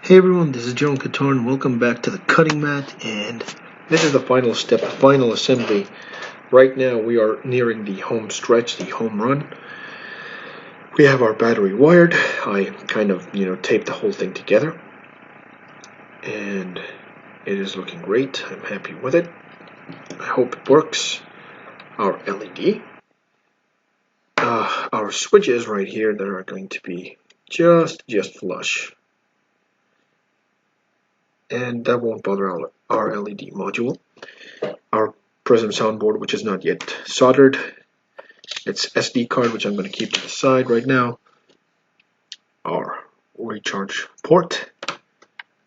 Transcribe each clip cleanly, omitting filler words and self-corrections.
Hey everyone, this is John Katarn. Welcome back to the cutting mat, and this is the final step, the final assembly. Right now we are nearing the home stretch, the home run. We have our battery wired. I kind of, taped the whole thing together, and it is looking great. I'm happy with it. I hope it works. Our LED, our switches right here that are going to be just flush. And that won't bother our LED module. Our Prism soundboard, which is not yet soldered. Its SD card, which I'm going to keep to the side right now. Our recharge port.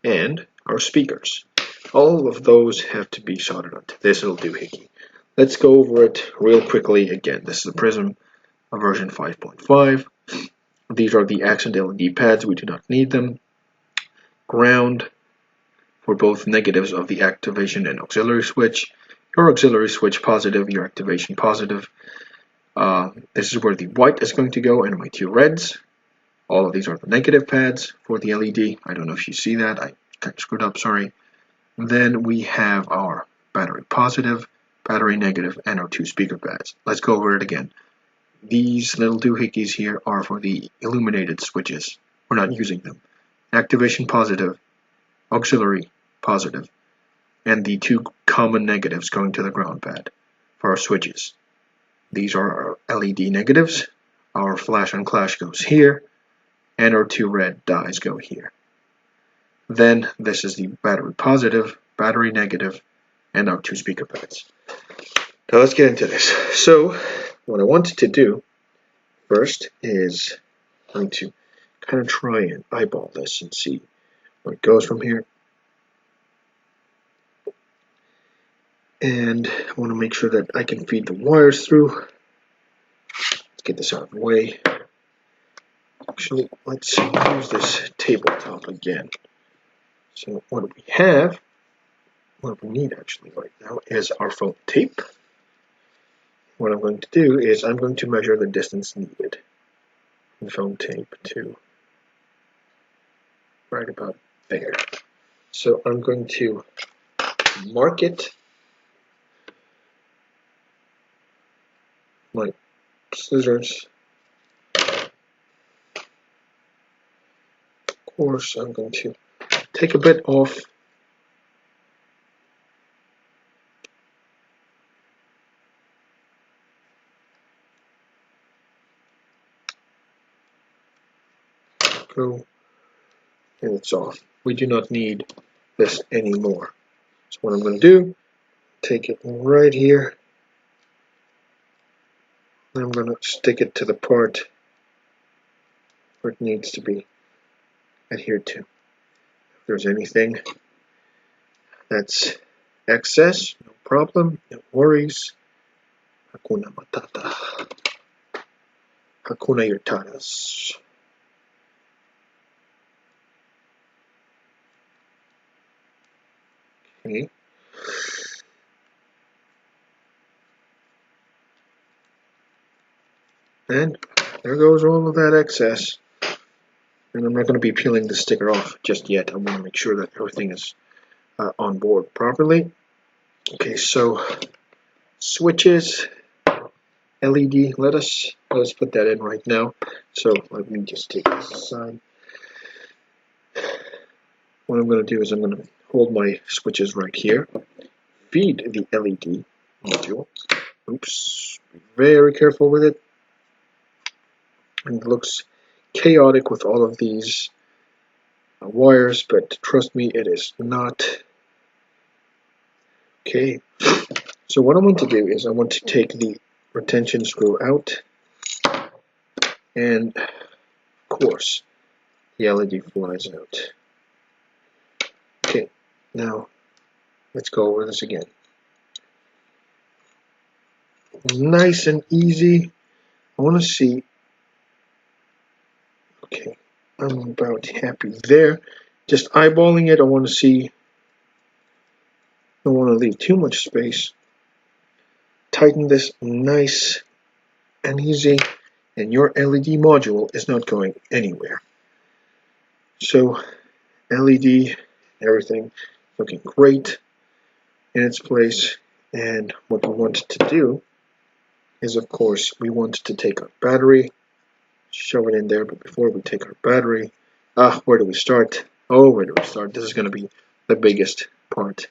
And our speakers. All of those have to be soldered onto this little doohickey. Let's go over it real quickly again. This is the Prism version 5.5. These are the accent LED pads. We do not need them. Ground for both negatives of the activation and auxiliary switch. Your auxiliary switch positive, your activation positive. This is where the white is going to go, and my two reds. All of these are the negative pads for the LED. I don't know if you see that. I kind of screwed up, sorry. Then we have our battery positive, battery negative, and our two speaker pads. Let's go over it again. These little doohickeys here are for the illuminated switches. We're not using them. Activation positive, auxiliary positive, and the two common negatives going to the ground pad for our switches. These are our LED negatives. Our flash and clash goes here, and our two red dies go here. Then this is the battery positive, battery negative, and our two speaker pads. Now let's get into this. So what I wanted to do first is I'm going to kind of try and eyeball this and see where it goes from here. And I want to make sure that I can feed the wires through. Let's get this out of the way. Actually, let's use this tabletop again. So what we have, what we need actually right now is our foam tape. What I'm going to do is I'm going to measure the distance needed from foam tape to right about there. So I'm going to mark it. My scissors. Of course, I'm going to take a bit off. Go, and it's off. We do not need this anymore. So what I'm going to do, take it right here. I'm going to stick it to the part where it needs to be adhered to. If there's anything that's excess, no problem, no worries. Hakuna Matata. Hakuna Yurtadas. Okay. And there goes all of that excess. And I'm not going to be peeling the sticker off just yet. I want to make sure that everything is on board properly. Okay, so switches, LED. Let us put that in right now. So let me just take this aside. What I'm going to do is I'm going to hold my switches right here. Feed the LED module. Oops. Be very careful with it. And it looks chaotic with all of these wires, but trust me, it is not. Okay, so what I want to do is I want to take the retention screw out, and of course the LED flies out. Okay, now let's go over this again. Nice and easy. I want to see. Okay, I'm about happy there. Just eyeballing it, I want to see. Don't want to leave too much space. Tighten this nice and easy, and your LED module is not going anywhere. So LED, everything looking great in its place. And what we want to do is, of course, we want to take our battery, shove it in there. But before we take our battery, where do we start? Oh, where do we start? This is going to be the biggest part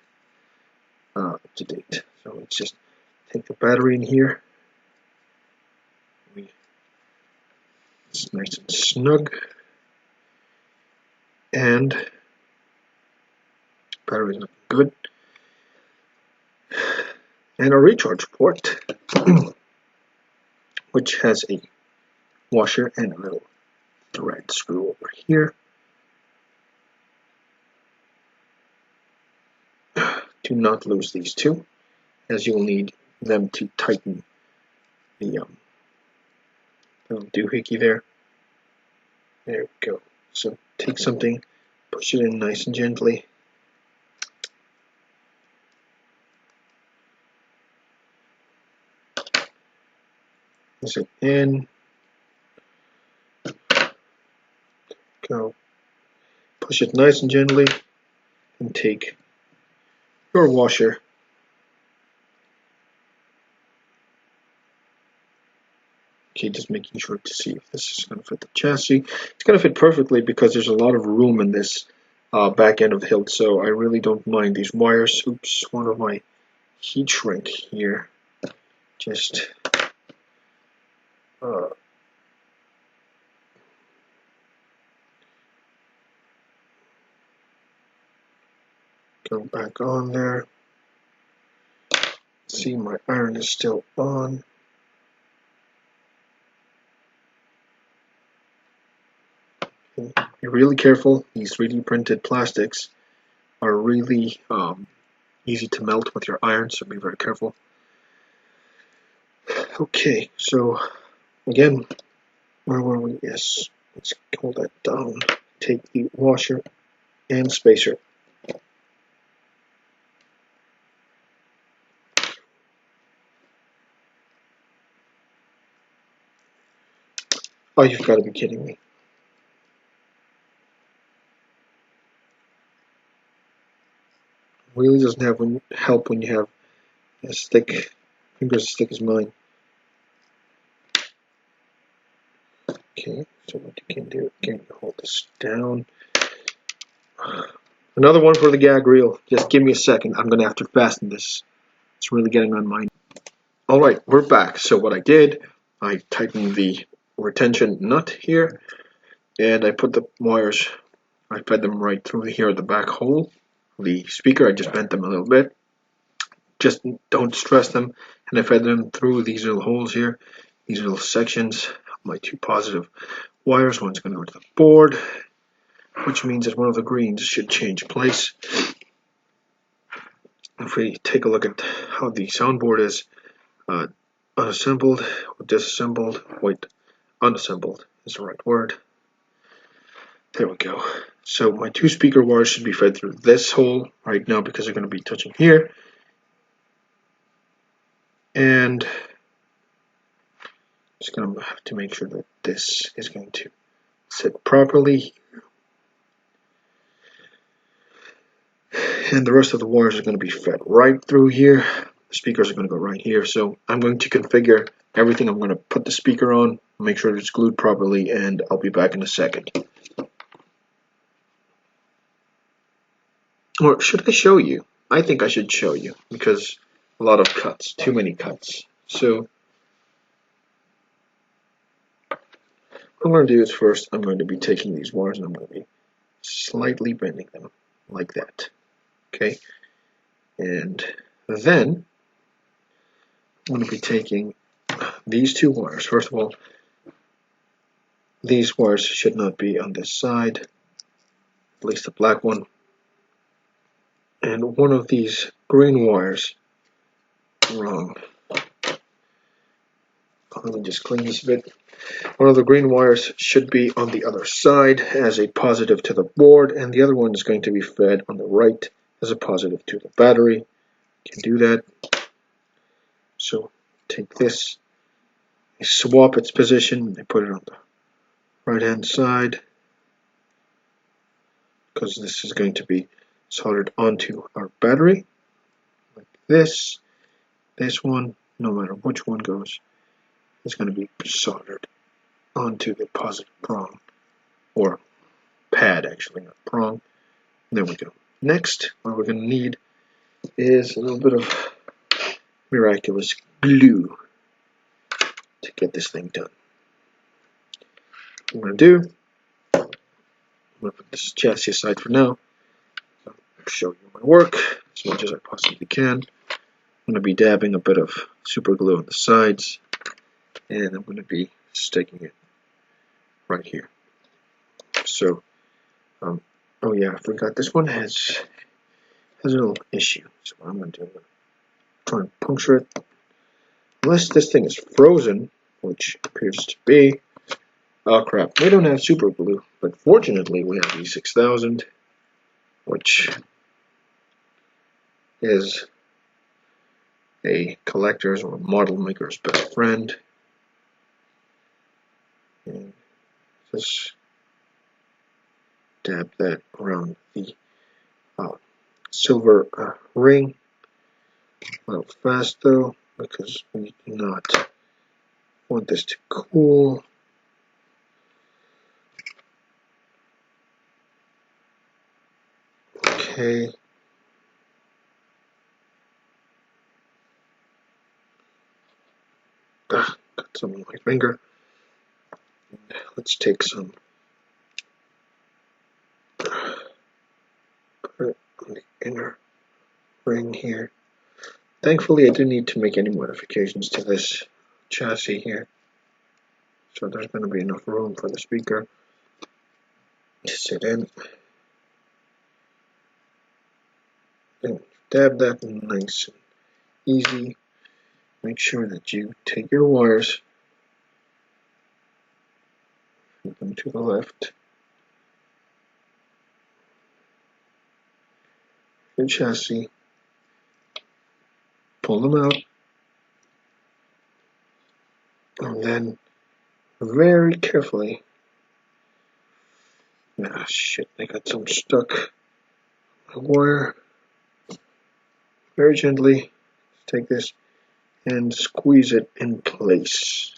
to date. So let's just take the battery in here. It's nice and snug. And battery is looking good. And a recharge port, which has a washer and a little thread screw over here. Do not lose these two, as you will need them to tighten the little doohickey there. There we go. So take something, push it in nice and gently. Push it in. Go. Push it nice and gently, and take your washer. Okay, just making sure to see if this is going to fit the chassis. It's going to fit perfectly because there's a lot of room in this back end of the hilt, so I really don't mind these wires. Oops, one of my heat shrink here just go back on there. See, my iron is still on. Be really careful. These 3D printed plastics are really easy to melt with your iron, so be very careful. Okay, so again, where were we? Yes, let's hold that down. Take the washer and spacer. Oh, you've got to be kidding me. Really doesn't have help when you have a stick, fingers as thick as mine. Okay, so what you can do, again, hold this down. Another one for the gag reel. Just give me a second. I'm going to have to fasten this. It's really getting on my... Alright, we're back. So what I did, I tightened the retention nut here, and I put the wires, I fed them right through here at the back hole. The speaker, I just bent them a little bit. Just don't stress them. And I fed them through these little holes here, these little sections. My two positive wires, one's going to go to the board, which means that one of the greens should change place. If we take a look at how the soundboard is unassembled, or disassembled, wait, unassembled is the right word. There we go. So my two speaker wires should be fed through this hole right now because they're going to be touching here. And just going to have to make sure that this is going to sit properly. And the rest of the wires are going to be fed right through here. The speakers are going to go right here. So I'm going to configure everything. I'm going to put the speaker on, make sure it's glued properly, and I'll be back in a second. Or should I show you? I think I should show you because a lot of cuts, too many cuts. So what I'm going to do is first I'm going to be taking these wires and I'm going to be slightly bending them like that. Okay, and then I'm going to be taking these two wires. First of all, these wires should not be on this side, at least the black one. And one of these green wires, wrong. Let me just clean this a bit. One of the green wires should be on the other side as a positive to the board, and the other one is going to be fed on the right as a positive to the battery. You can do that. So take this, I swap its position, I put it on the right hand side, because this is going to be soldered onto our battery like this. This one, no matter which one goes, is going to be soldered onto the positive prong, or pad actually, not prong. There we go. Next, what we're going to need is a little bit of miraculous glue to get this thing done. What I'm going to do, I'm going to put this chassis aside for now. I'll show you my work as much as I possibly can. I'm going to be dabbing a bit of super glue on the sides, and I'm going to be sticking it right here. So, oh yeah, I forgot, this one has a little issue. So what I'm going to do, I'm going to try and puncture it. Unless this thing is frozen, which appears to be. Oh crap, we don't have super glue, but fortunately we have E6000, which is a collector's or model maker's best friend. And just dab that around the silver ring. A little fast though, because we do not want this to cool. Okay. Got some on my finger. Let's take some, put it on the inner ring here. Thankfully, I didn't need to make any modifications to this chassis here, so there's going to be enough room for the speaker to sit in. And dab that nice and easy. Make sure that you take your wires, feed them to the left. Your chassis. Pull them out. And then very carefully. Ah, shit, I got some stuck. My wire. Very gently take this and squeeze it in place.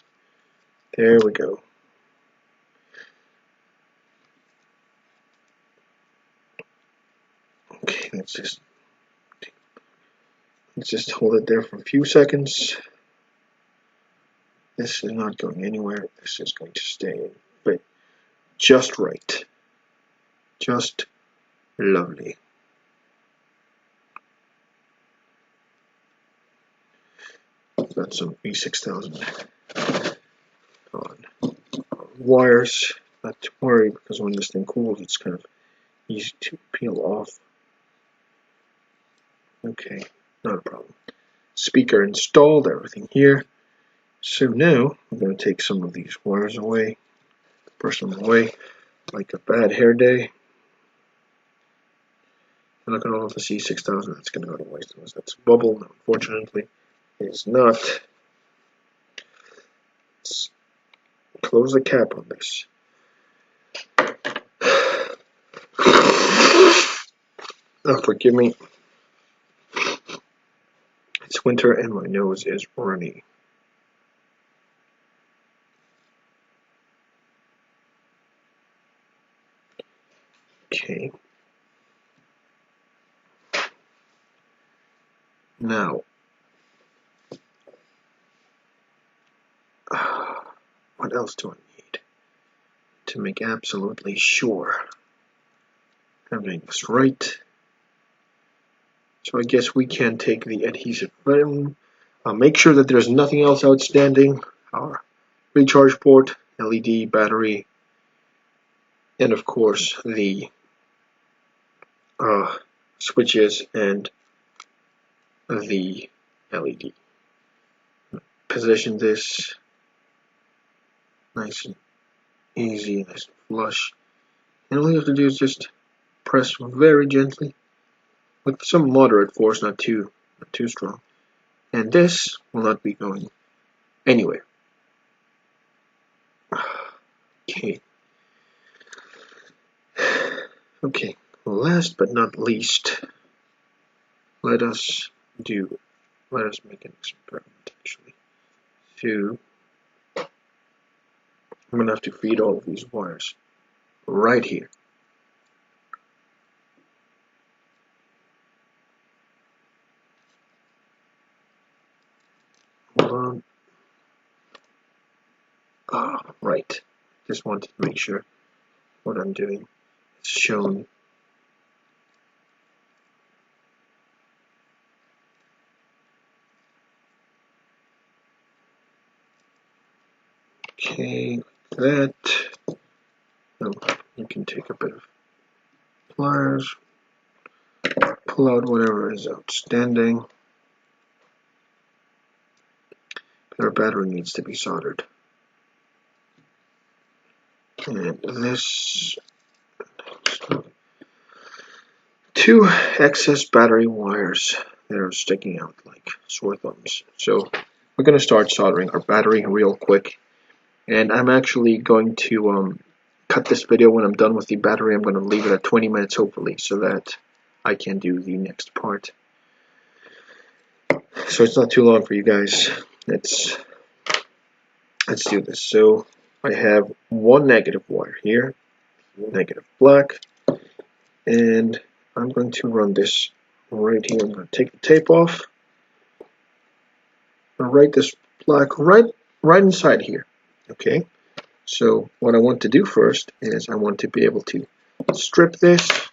There we go. Okay, let's just hold it there for a few seconds. This is not going anywhere. This is going to stay in just right. Just lovely. Got some E6000 on wires. Not to worry, because when this thing cools, it's kind of easy to peel off. Okay, not a problem. Speaker installed, everything here. So now I'm going to take some of these wires away, brush them away like a bad hair day. And look at all of the C6000 that's going to go to waste. That's a bubble. No, unfortunately, it is not. Let's close the cap on this. Oh, forgive me. It's winter and my nose is runny. Okay. Now, what else do I need to make absolutely sure I'm doing this right? So I guess we can take the adhesive film, make sure that there's nothing else outstanding, our recharge port, LED, battery, and of course the switches and the LED. Position this nice and easy, nice and flush. And all you have to do is just press very gently with some moderate force, not too strong. And this will not be going anywhere. Okay. Okay, last but not least, let us make an experiment actually. So I'm gonna have to feed all of these wires right here. Hold on. Right. Just wanted to make sure what I'm doing is shown. Okay, like that. Now you can take a bit of pliers, pull out whatever is outstanding. Our battery needs to be soldered. And this, two excess battery wires that are sticking out like sore thumbs. So we're going to start soldering our battery real quick. And I'm actually going to cut this video when I'm done with the battery. I'm going to leave it at 20 minutes hopefully so that I can do the next part. So it's not too long for you guys. Let's do this. So I have one negative wire here, negative black, and I'm going to run this right here. I'm going to take the tape off and write this black right inside here. Okay, so what I want to do first is I want to be able to strip this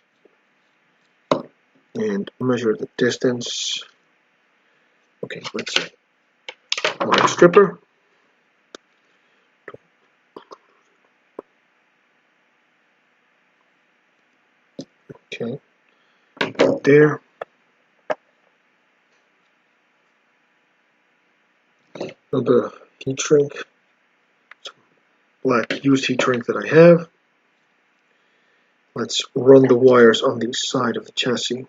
and measure the distance. Okay, let's say wire stripper. Okay, right there. A little bit of heat shrink, black used heat shrink that I have. Let's run the wires on the side of the chassis,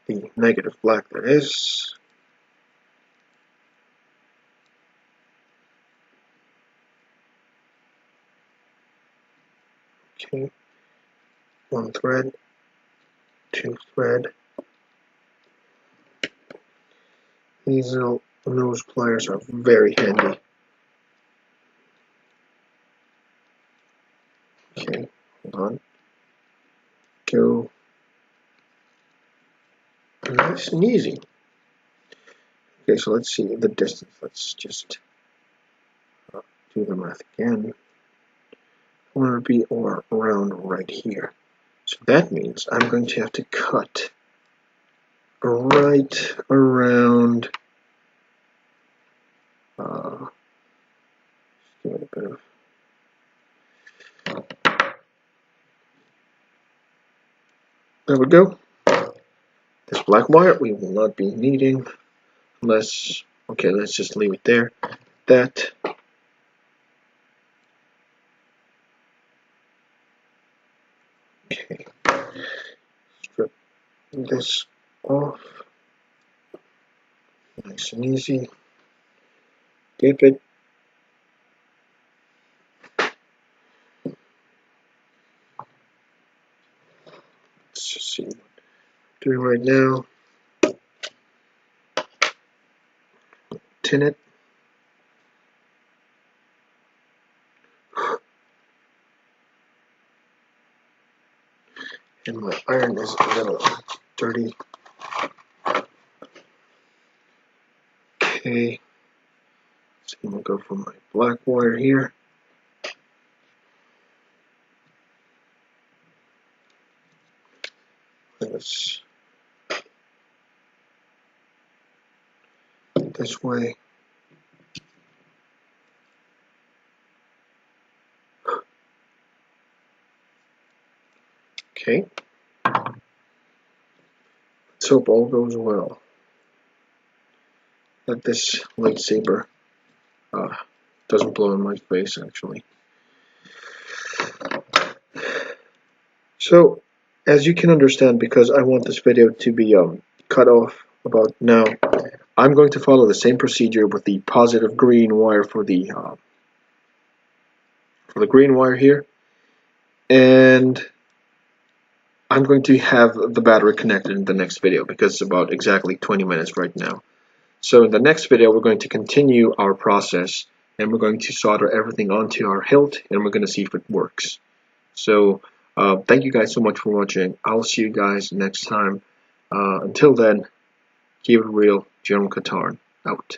the negative black that is. Okay, one thread, two thread. These nose pliers are very handy. Okay, hold on. Go. Nice and easy. Okay, so let's see the distance. Let's just do the math again. I want to be around right here. So that means I'm going to have to cut right around. Give it a bit of. There we go. This black wire we will not be needing unless, okay, let's just leave it there. That. Okay. Strip this off. Nice and easy. Dip it. Let's just see what I'm doing right now. Tin it. And my iron is a little dirty. Okay. So I'm going to go for my black wire here. Let's this way. Okay. Let's hope all goes well. That this lightsaber doesn't blow in my face, actually. So, as you can understand, because I want this video to be cut off about now, I'm going to follow the same procedure with the positive green wire for the green wire here, and I'm going to have the battery connected in the next video because it's about exactly 20 minutes right now. So in the next video, we're going to continue our process, and we're going to solder everything onto our hilt, and we're going to see if it works. So thank you guys so much for watching. I'll see you guys next time. Until then, keep it real. General Katarn out.